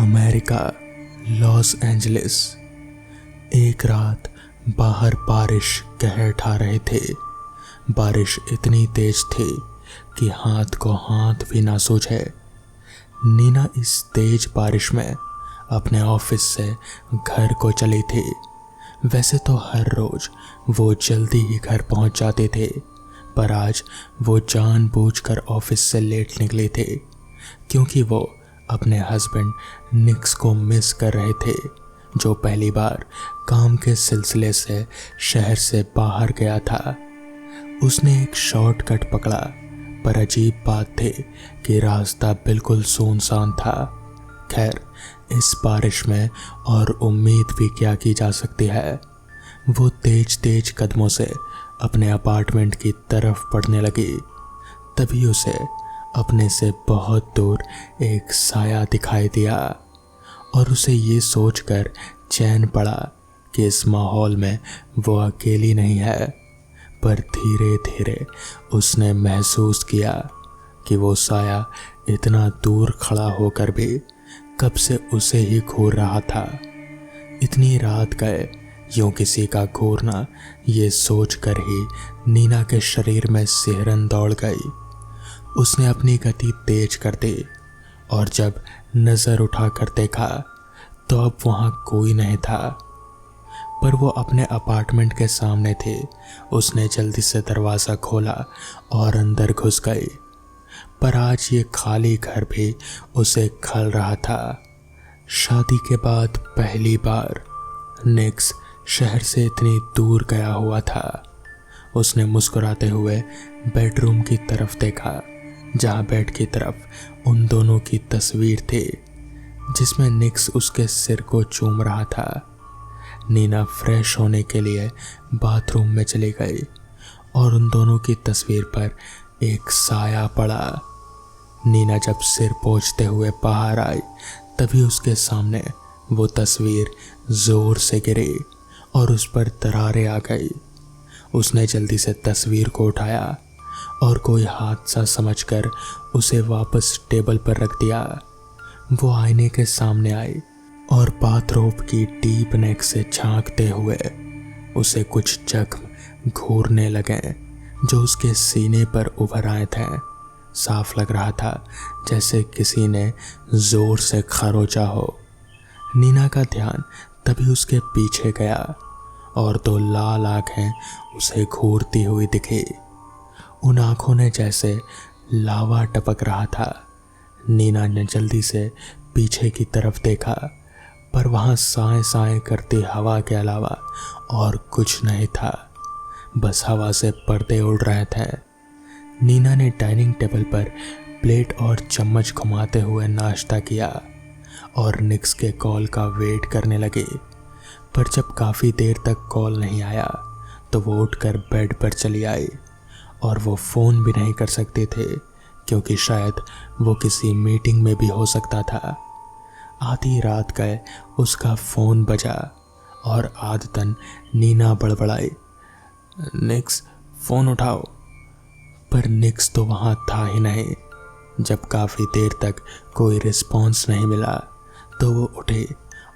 America, Los Angeles. एक रात बाहर बारिश कहर ढा रहे थे। बारिश इतनी तेज थी कि हाथ को हाथ भी ना सूझे। नीना इस तेज बारिश में अपने ऑफिस से घर को चली थी। वैसे तो हर रोज वो जल्दी ही घर पहुंच जाते थे, पर आज वो जानबूझकर ऑफिस से लेट निकली थी क्योंकि वो अपने हस्बैंड निक्स को मिस कर रहे थे, जो पहली बार काम के सिलसिले से शहर से बाहर गया था। उसने एक शॉर्टकट पकड़ा, पर अजीब बात थी कि रास्ता बिल्कुल सुनसान था। खैर, इस बारिश में और उम्मीद भी क्या की जा सकती है। वो तेज तेज कदमों से अपने अपार्टमेंट की तरफ बढ़ने लगी। तभी उसे अपने से बहुत दूर एक साया दिखाई दिया और उसे ये सोचकर चैन पड़ा कि इस माहौल में वो अकेली नहीं है। पर धीरे धीरे उसने महसूस किया कि वो साया इतना दूर खड़ा होकर भी कब से उसे ही घूर रहा था। इतनी रात गए यूं किसी का घूरना, ये सोचकर ही नीना के शरीर में सिहरन दौड़ गई। उसने अपनी गति तेज कर दी और जब नजर उठाकर देखा तो अब वहां कोई नहीं था, पर वो अपने अपार्टमेंट के सामने थे। उसने जल्दी से दरवाज़ा खोला और अंदर घुस गई, पर आज ये खाली घर भी उसे खल रहा था। शादी के बाद पहली बार निक्स शहर से इतनी दूर गया हुआ था। उसने मुस्कुराते हुए बेडरूम की तरफ देखा, जहां बेड की तरफ उन दोनों की तस्वीर थी, जिसमें निक्स उसके सिर को चूम रहा था। नीना फ्रेश होने के लिए बाथरूम में चली गई और उन दोनों की तस्वीर पर एक साया पड़ा। नीना जब सिर पोंछते हुए बाहर आई, तभी उसके सामने वो तस्वीर जोर से गिरी और उस पर दरारें आ गई। उसने जल्दी से तस्वीर को उठाया और कोई हादसा समझकर उसे वापस टेबल पर रख दिया। वो आईने के सामने आई और बाथरोब की डीप नेक से झांकते हुए उसे कुछ जख्म घूरने लगे जो उसके सीने पर उभर आए थे। साफ लग रहा था जैसे किसी ने जोर से खरोचा हो। नीना का ध्यान तभी उसके पीछे गया और दो लाल आंखें उसे घूरती हुई दिखी। उन आंखों ने जैसे लावा टपक रहा था। नीना ने जल्दी से पीछे की तरफ देखा, पर वहां साए साए करती हवा के अलावा और कुछ नहीं था। बस हवा से पर्दे उड़ रहे थे। नीना ने डाइनिंग टेबल पर प्लेट और चम्मच घुमाते हुए नाश्ता किया और निक्स के कॉल का वेट करने लगी। पर जब काफ़ी देर तक कॉल नहीं आया तो वो उठकर बेड पर चली आई और वो फ़ोन भी नहीं कर सकते थे क्योंकि शायद वो किसी मीटिंग में भी हो सकता था। आधी रात गए उसका फ़ोन बजा और आदतन नीना बड़बड़ाई, निक्स फ़ोन उठाओ। पर निक्स तो वहाँ था ही नहीं। जब काफ़ी देर तक कोई रिस्पॉन्स नहीं मिला तो वो उठे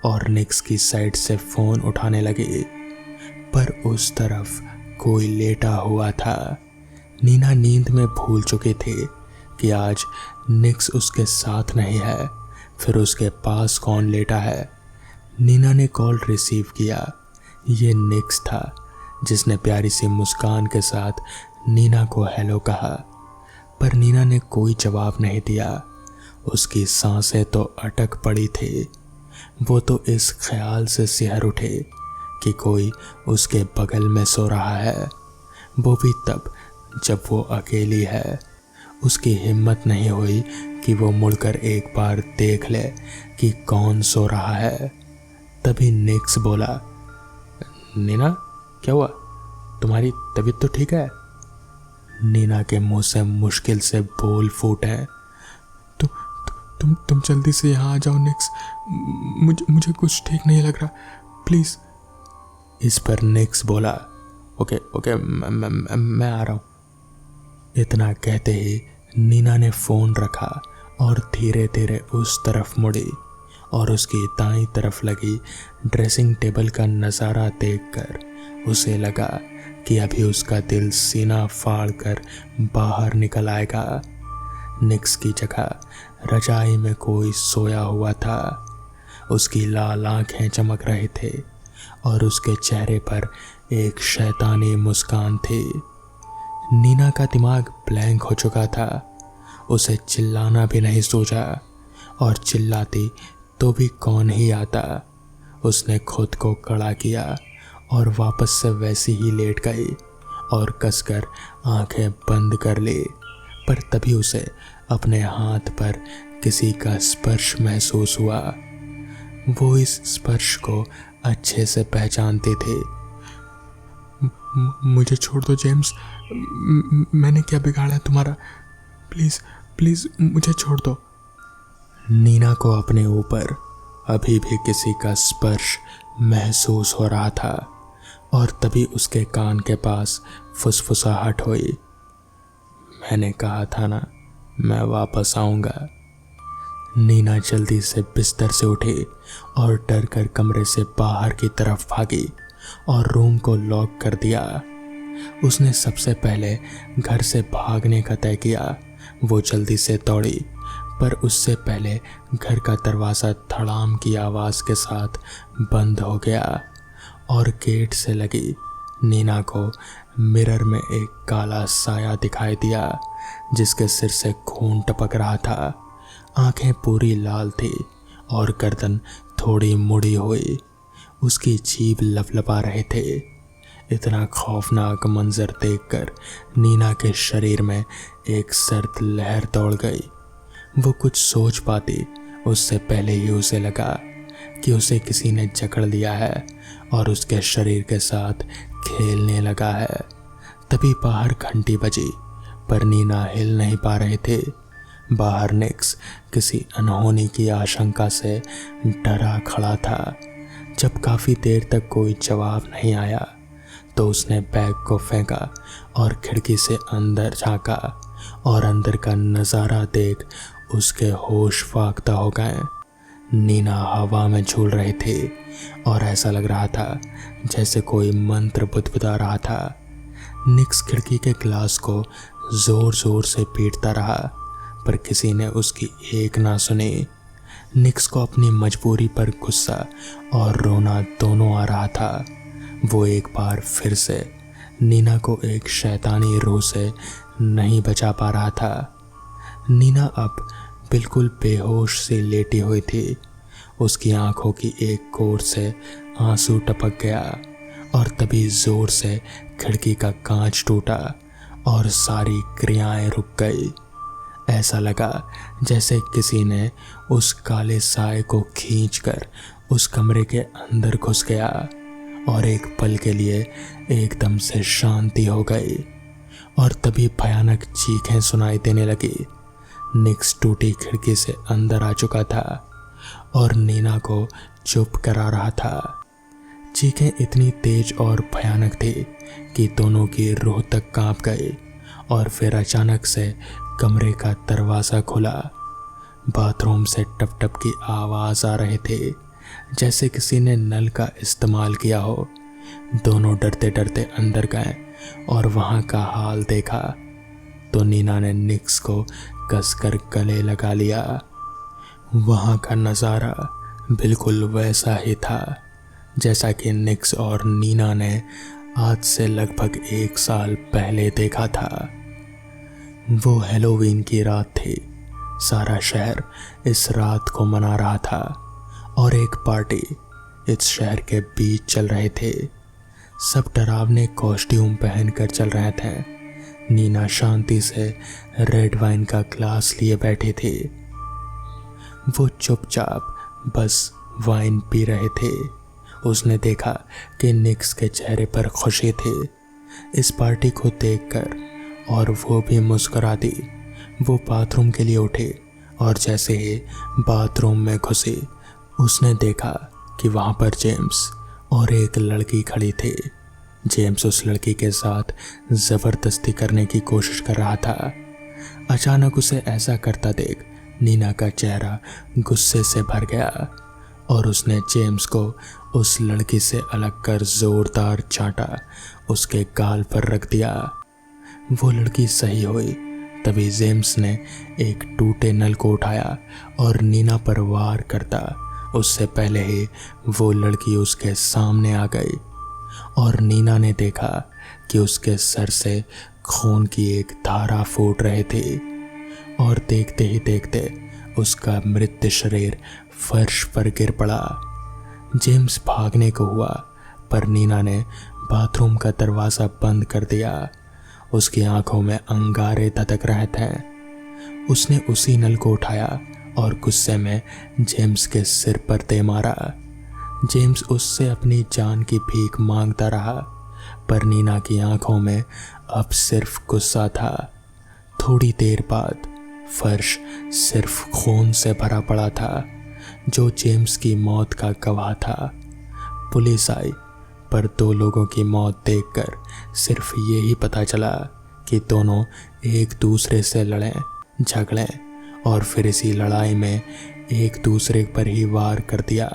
और निक्स की साइड से फ़ोन उठाने लगी, पर उस तरफ कोई लेटा हुआ था। नीना नींद में भूल चुकी थी कि आज निक्स उसके साथ नहीं है, फिर उसके पास कौन लेटा है। नीना ने कॉल रिसीव किया। ये निक्स था जिसने प्यारी सी मुस्कान के साथ नीना को हेलो कहा, पर नीना ने कोई जवाब नहीं दिया। उसकी सांसें तो अटक पड़ी थी। वो तो इस ख्याल से सिहर उठे कि कोई उसके बगल में सो रहा है, वो भी तब जब वो अकेली है। उसकी हिम्मत नहीं हुई कि वो मुड़कर एक बार देख ले कि कौन सो रहा है। तभी निक्स बोला, नीना क्या हुआ, तुम्हारी तबीयत तो ठीक है? नीना के मुंह से मुश्किल से बोल फूटे, तुम जल्दी से यहाँ आ जाओ निक्स, मुझे कुछ ठीक नहीं लग रहा, प्लीज़। इस पर निक्स बोला, ओके मैं आ रहा हूँ। इतना कहते ही नीना ने फ़ोन रखा और धीरे धीरे उस तरफ मुड़ी और उसकी दाईं तरफ लगी ड्रेसिंग टेबल का नज़ारा देखकर उसे लगा कि अभी उसका दिल सीना फाड़ कर बाहर निकल आएगा। निक्स की जगह रजाई में कोई सोया हुआ था। उसकी लाल आंखें चमक रहे थे और उसके चेहरे पर एक शैतानी मुस्कान थी। नीना का दिमाग ब्लैंक हो चुका था। उसे चिल्लाना भी नहीं सूझा और चिल्लाती तो भी कौन ही आता। उसने खुद को कड़ा किया और वापस से वैसी ही लेट गई और कसकर आंखें बंद कर ली। पर तभी उसे अपने हाथ पर किसी का स्पर्श महसूस हुआ। वो इस स्पर्श को अच्छे से पहचानते थे। मुझे छोड़ दो जेम्स, मैंने क्या बिगाड़ा तुम्हारा? प्लीज़ प्लीज़ मुझे छोड़ दो। नीना को अपने ऊपर अभी भी किसी का स्पर्श महसूस हो रहा था और तभी उसके कान के पास फुसफुसाहट हुई। मैंने कहा था ना, मैं वापस आऊँगा। नीना जल्दी से बिस्तर से उठी और डर कर कमरे से बाहर की तरफ भागी और रूम को लॉक कर दिया। उसने सबसे पहले घर से भागने का तय किया। वो जल्दी से दौड़ी, पर उससे पहले घर का दरवाज़ा धड़ाम की आवाज़ के साथ बंद हो गया और गेट से लगी नीना को मिरर में एक काला साया दिखाई दिया जिसके सिर से खून टपक रहा था। आंखें पूरी लाल थी और गर्दन थोड़ी मुड़ी हुई। उसकी जीभ लपलपा रहे थे। इतना खौफनाक मंजर देखकर नीना के शरीर में एक सर्द लहर दौड़ गई। वो कुछ सोच पाती उससे पहले ही उसे लगा कि उसे किसी ने जकड़ लिया है और उसके शरीर के साथ खेलने लगा है। तभी बाहर घंटी बजी, पर नीना हिल नहीं पा रहे थे। बाहर निक्स किसी अनहोनी की आशंका से डरा खड़ा था। जब काफ़ी देर तक कोई जवाब नहीं आया तो उसने बैग को फेंका और खिड़की से अंदर झांका और अंदर का नज़ारा देख उसके होश फाख्ता हो गए। नीना हवा में झूल रहे थे और ऐसा लग रहा था जैसे कोई मंत्र बुदबुदा रहा था। निक्स खिड़की के ग्लास को ज़ोर ज़ोर से पीटता रहा, पर किसी ने उसकी एक ना सुनी। निक्स को अपनी मजबूरी पर गुस्सा और रोना दोनों आ रहा था। वो एक बार फिर से नीना को एक शैतानी रूह से नहीं बचा पा रहा था। नीना अब बिल्कुल बेहोश से लेटी हुई थी। उसकी आंखों की एक कोर से आंसू टपक गया और तभी जोर से खिड़की का कांच टूटा और सारी क्रियाएं रुक गई। ऐसा लगा जैसे किसी ने उस काले साए को खींचकर उस कमरे के अंदर घुस गया और एक पल के लिए एकदम से शांति हो गई। और तभी भयानक चीखें सुनाई देने लगी। निक्स टूटी खिड़की से अंदर आ चुका था और नीना को चुप करा रहा था। चीखें इतनी तेज और भयानक थी कि दोनों की रूह तक कांप गई। और फिर अचानक से कमरे का दरवाज़ा खुला। बाथरूम से टप टप की आवाज़ आ रहे थे, जैसे किसी ने नल का इस्तेमाल किया हो। दोनों डरते डरते अंदर गए और वहाँ का हाल देखा तो नीना ने निक्स को कसकर गले लगा लिया। वहाँ का नज़ारा बिल्कुल वैसा ही था जैसा कि निक्स और नीना ने आज से लगभग 1 साल पहले देखा था। वो हैलोवीन की रात थी। सारा शहर इस रात को मना रहा था और एक पार्टी इस शहर के बीच चल रहे थे। सब डरावने कॉस्ट्यूम पहनकर चल रहे थे। नीना शांति से रेड वाइन का ग्लास लिए बैठी थी। वो चुपचाप बस वाइन पी रहे थे। उसने देखा कि निक्स के चेहरे पर खुशी थी इस पार्टी को देखकर और वो भी मुस्कुरा दी। वो बाथरूम के लिए उठी और जैसे ही बाथरूम में घुसी उसने देखा कि वहाँ पर जेम्स और एक लड़की खड़ी थी। जेम्स उस लड़की के साथ ज़बरदस्ती करने की कोशिश कर रहा था। अचानक उसे ऐसा करता देख नीना का चेहरा गुस्से से भर गया। और उसने जेम्स को उस लड़की से अलग कर जोरदार चांटा उसके गाल पर रख दिया। वो लड़की सही हुई। तभी जेम्स ने एक टूटे नल को उठाया और नीना पर वार करता उससे पहले ही वो लड़की उसके सामने आ गई और नीना ने देखा कि उसके सर से खून की एक धारा फूट रही थी और देखते ही देखते उसका मृत शरीर फर्श पर गिर पड़ा। जेम्स भागने को हुआ पर नीना ने बाथरूम का दरवाज़ा बंद कर दिया। उसकी आंखों में अंगारे धधक रहे थे। उसने उसी नल को उठाया और गुस्से में जेम्स के सिर पर दे मारा। जेम्स उससे अपनी जान की भीख मांगता रहा पर नीना की आंखों में अब सिर्फ गुस्सा था। थोड़ी देर बाद फर्श सिर्फ खून से भरा पड़ा था जो जेम्स की मौत का गवाह था। पुलिस आई पर 2 लोगों की मौत देखकर सिर्फ यही पता चला कि दोनों एक दूसरे से लड़े झगड़े और फिर इसी लड़ाई में एक दूसरे पर ही वार कर दिया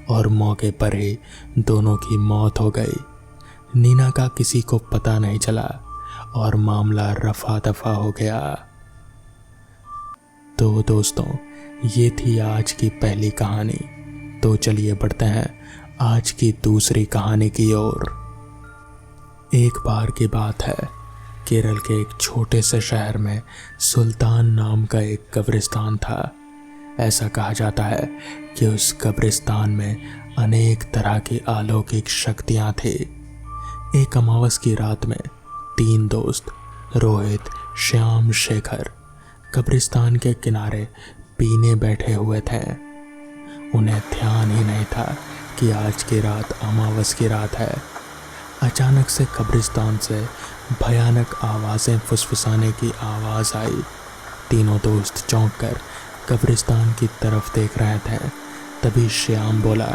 और मौके पर ही दोनों की मौत हो गई। नीना का किसी को पता नहीं चला और मामला रफा दफा हो गया। तो दोस्तों, ये थी आज की पहली कहानी। तो चलिए बढ़ते हैं आज की दूसरी कहानी की ओर। एक बार की बात है, केरल के एक छोटे से शहर में सुल्तान नाम का एक कब्रिस्तान था। ऐसा कहा जाता है कि उस कब्रिस्तान में अनेक तरह की अलौकिक शक्तियां थी। एक अमावस की रात में 3 दोस्त रोहित, श्याम, शेखर कब्रिस्तान के किनारे पीने बैठे हुए थे। उन्हें ध्यान ही नहीं था कि आज की रात अमावस की रात है। अचानक से कब्रिस्तान से भयानक आवाज़ें फुसफुसाने की आवाज़ आई। तीनों दोस्त चौंक कर कब्रिस्तान की तरफ देख रहे थे। तभी श्याम बोला,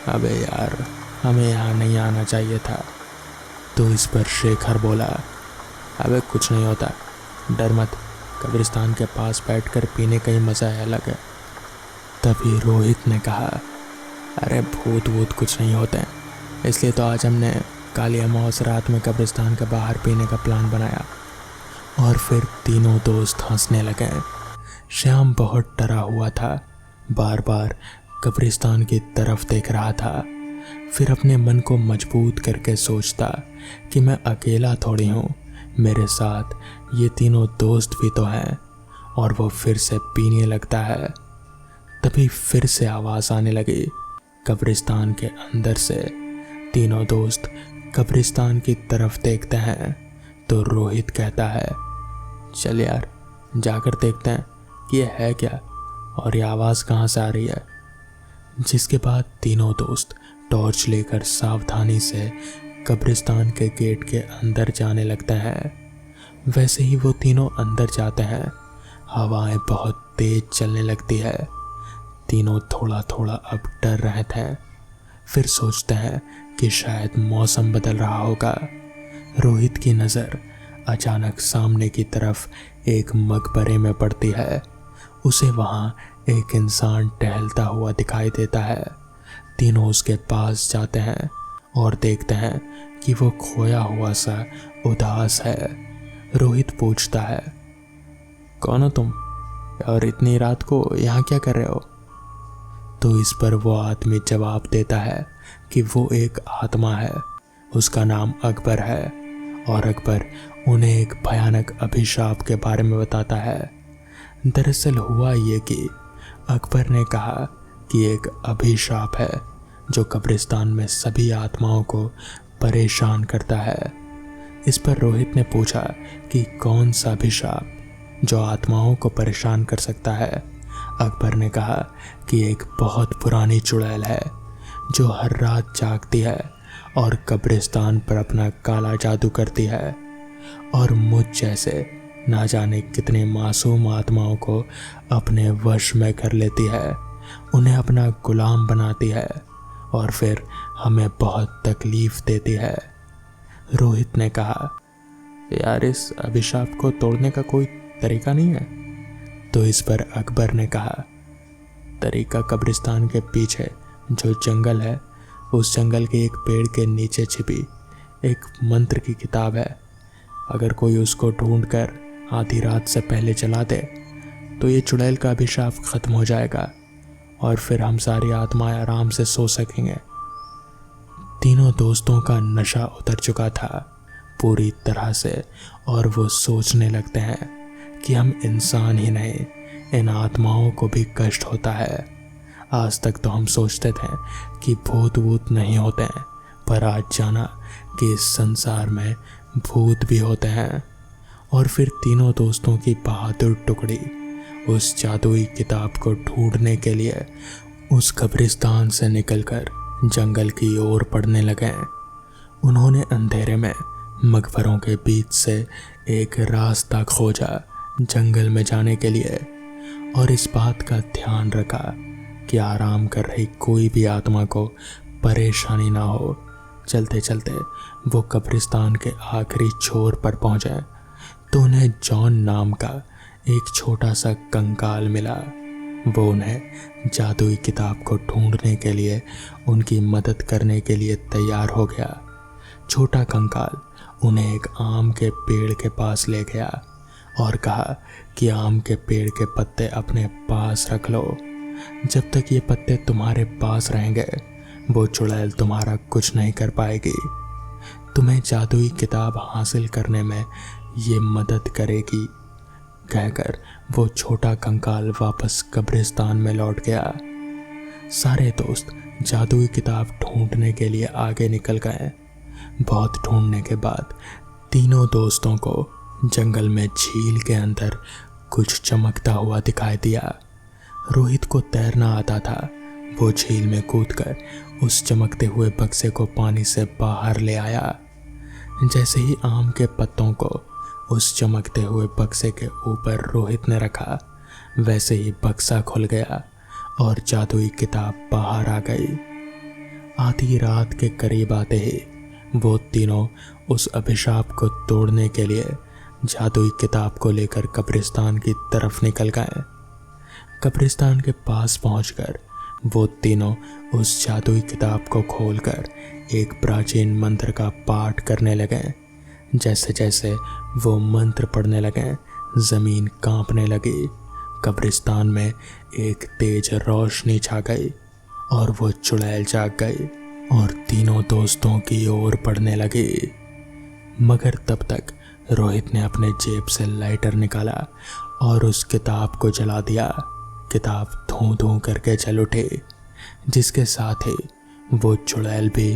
अबे यार, हमें यहाँ नहीं आना चाहिए था। तो इस पर शेखर बोला, अबे कुछ नहीं होता, डर मत, कब्रिस्तान के पास बैठकर पीने का ही मज़ा अलग है। तभी रोहित ने कहा, अरे भूत वूत कुछ नहीं होते, इसलिए तो आज हमने काली अमावस रात में कब्रिस्तान के बाहर पीने का प्लान बनाया। और फिर तीनों दोस्त हंसने लगे। श्याम बहुत डरा हुआ था, बार बार कब्रिस्तान की तरफ देख रहा था। फिर अपने मन को मजबूत करके सोचता कि मैं अकेला थोड़ी हूँ, मेरे साथ ये तीनों दोस्त भी तो हैं। और वो फिर से पीने लगता है। तभी फिर से आवाज़ आने लगी कब्रिस्तान के अंदर से। तीनों दोस्त कब्रिस्तान की तरफ देखते हैं तो रोहित कहता है, चल यार, जाकर देखते हैं कि ये है क्या और ये आवाज़ कहाँ से आ रही है। जिसके बाद तीनों दोस्त टॉर्च लेकर सावधानी से कब्रिस्तान के गेट के अंदर जाने लगते हैं। वैसे ही वो तीनों अंदर जाते हैं, हवाएं बहुत तेज चलने लगती है। तीनों थोड़ा थोड़ा अब डर रहे थे। फिर सोचते हैं कि शायद मौसम बदल रहा होगा। रोहित की नज़र अचानक सामने की तरफ एक मकबरे में पड़ती है। उसे वहाँ एक इंसान टहलता हुआ दिखाई देता है। तीनों उसके पास जाते हैं और देखते हैं कि वो खोया हुआ सा उदास है। रोहित पूछता है, कौन हो तुम और इतनी रात को यहाँ क्या कर रहे हो? तो इस पर वो आदमी जवाब देता है कि वो एक आत्मा है, उसका नाम अकबर है और अकबर उन्हें एक भयानक अभिशाप के बारे में बताता है। दरअसल हुआ ये कि अकबर ने कहा कि एक अभिशाप है जो कब्रिस्तान में सभी आत्माओं को परेशान करता है। इस पर रोहित ने पूछा कि कौन सा अभिशाप जो आत्माओं को परेशान कर सकता है। अकबर ने कहा कि एक बहुत पुरानी चुड़ैल है जो हर रात जागती है और कब्रिस्तान पर अपना काला जादू करती है और मुझ जैसे ना जाने कितने मासूम आत्माओं को अपने वश में कर लेती है, उन्हें अपना गुलाम बनाती है और फिर हमें बहुत तकलीफ देती है। रोहित ने कहा, यार इस अभिशाप को तोड़ने का कोई तरीका नहीं है? तो इस पर अकबर ने कहा, तरीका कब्रिस्तान के पीछे जो जंगल है, उस जंगल के एक पेड़ के नीचे छिपी एक मंत्र की किताब है। अगर कोई उसको ढूंढकर आधी रात से पहले चला दे तो ये चुड़ैल का अभिशाप खत्म हो जाएगा और फिर हम सारी आत्माएं आराम से सो सकेंगे। तीनों दोस्तों का नशा उतर चुका था पूरी तरह से और वो सोचने लगते हैं कि हम इंसान ही नहीं, इन आत्माओं को भी कष्ट होता है। आज तक तो हम सोचते थे कि भूत वूत नहीं होते हैं, पर आज जाना कि इस संसार में भूत भी होते हैं। और फिर तीनों दोस्तों की बहादुर टुकड़ी उस जादुई किताब को ढूंढने के लिए उस कब्रिस्तान से निकलकर जंगल की ओर बढ़ने लगे। उन्होंने अंधेरे में मकबरों के बीच से एक रास्ता खोजा जंगल में जाने के लिए, और इस बात का ध्यान रखा कि आराम कर रही कोई भी आत्मा को परेशानी ना हो। चलते चलते वो कब्रिस्तान के आखिरी छोर पर पहुंचे तो उन्हें जॉन नाम का एक छोटा सा कंकाल मिला। वो उन्हें जादुई किताब को ढूंढने के लिए उनकी मदद करने के लिए तैयार हो गया। छोटा कंकाल उन्हें एक आम के पेड़ के पास ले गया और कहा कि आम के पेड़ के पत्ते अपने पास रख लो। जब तक ये पत्ते तुम्हारे पास रहेंगे वो चुड़ैल तुम्हारा कुछ नहीं कर पाएगी। तुम्हें जादुई किताब हासिल करने में ये मदद करेगी। कहकर वो छोटा कंकाल वापस कब्रिस्तान में लौट गया। सारे दोस्त जादुई किताब ढूंढने के लिए आगे निकल गए। बहुत ढूंढने के बाद तीनों दोस्तों को जंगल में झील के अंदर कुछ चमकता हुआ दिखाई दिया। रोहित को तैरना आता था। वो झील में कूदकर उस चमकते हुए बक्से को पानी से बाहर ले आया। जैसे ही आम के पत्तों को उस चमकते हुए बक्से के ऊपर रोहित ने रखा, वैसे ही बक्सा खुल गया और जादुई किताब बाहर आ गई। आधी रात के करीब आते ही वो तीनों उस अभिशाप को तोड़ने के लिए जादुई किताब को लेकर कब्रिस्तान की तरफ निकल गए। कब्रिस्तान के पास पहुंचकर वो तीनों उस जादुई किताब को खोलकर एक प्राचीन मंत्र का पाठ करने लगे। जैसे जैसे वो मंत्र पढ़ने लगे, जमीन कांपने लगी। कब्रिस्तान में एक तेज रोशनी छा गई और वो चुड़ैल जाग गई और तीनों दोस्तों की ओर बढ़ने लगी। मगर तब तक रोहित ने अपने जेब से लाइटर निकाला और उस किताब को जला दिया। किताब धूं धूं करके जल उठी, जिसके साथ ही वो चुड़ैल भी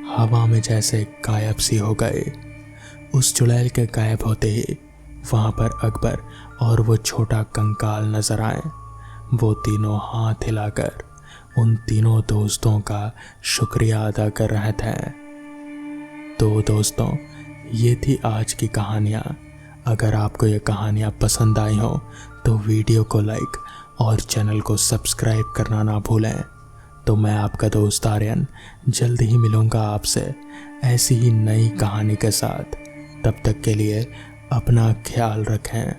हवा में जैसे गायब सी हो गए। उस चुड़ैल के गायब होते ही वहाँ पर अकबर और वो छोटा कंकाल नजर आए। वो तीनों हाथ हिलाकर उन तीनों दोस्तों का शुक्रिया अदा कर रहे थे। तो दोस्तों, ये थी आज की कहानियाँ। अगर आपको ये कहानियाँ पसंद आई हो तो वीडियो को लाइक और चैनल को सब्सक्राइब करना ना भूलें। तो मैं आपका दोस्त आर्यन जल्द ही मिलूँगा आपसे ऐसी ही नई कहानी के साथ। तब तक के लिए अपना ख्याल रखें।